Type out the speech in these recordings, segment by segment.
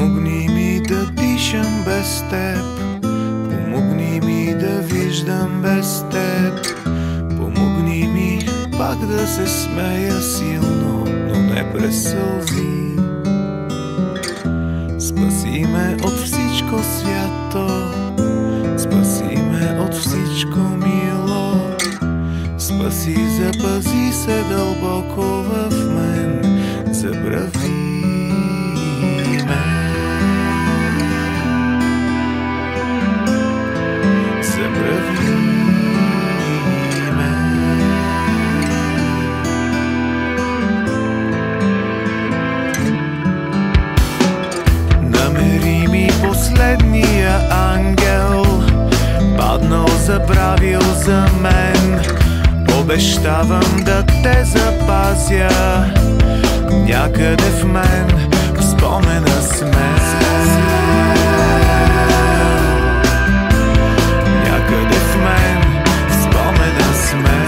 Помогни ми да дишам без теб, помогни ми да виждам без теб, помогни ми пак да се смея силно, но не през сълзи. Спаси ме от всичко свято, спаси ме от всичко мило, спаси, запази се дълбоко в мен, забрави ме. Забрави ме. Намери ми последния ангел, паднал, забравил за мен. Обещавам да те запазя някъде в мен, в спомена сме. Някъде в мен, в спомена сме.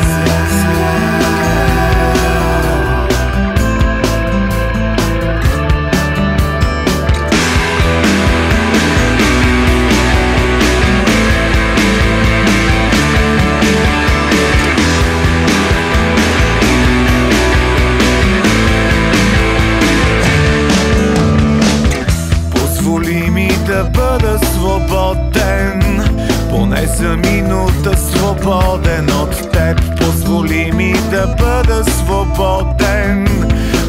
Да бъда свободен, поне за минута свободен от теб. Позволи ми да бъда свободен,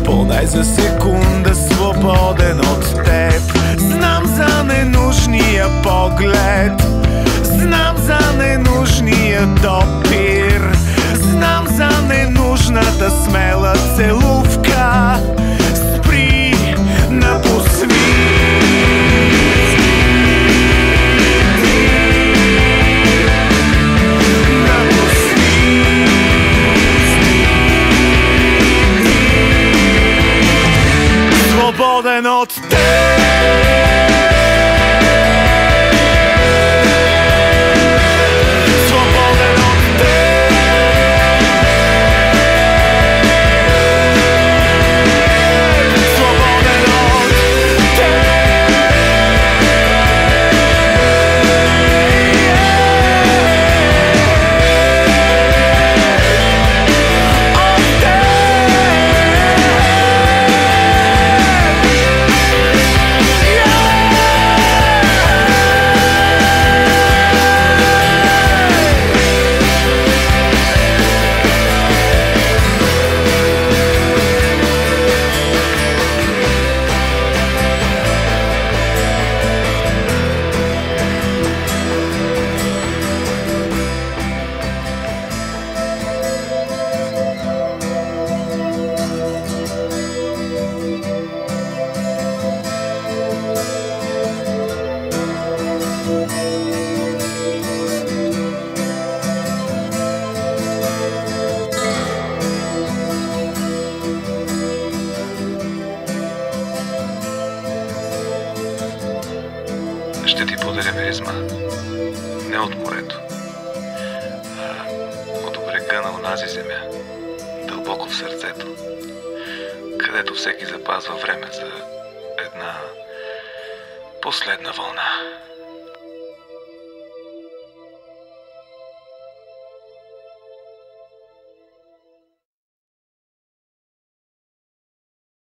поне за секунда свободен от теб. Знам за ненужния поглед, знам за ненужния допир, знам за ненужната смела целувка. Спри, напусни. Свободен от теб. Свободен от теб. Свободен от теб. Ще ти подаря миризма не от морето, а от брега на онази земя, дълбоко в сърцето, където всеки запазва време за една последна вълна.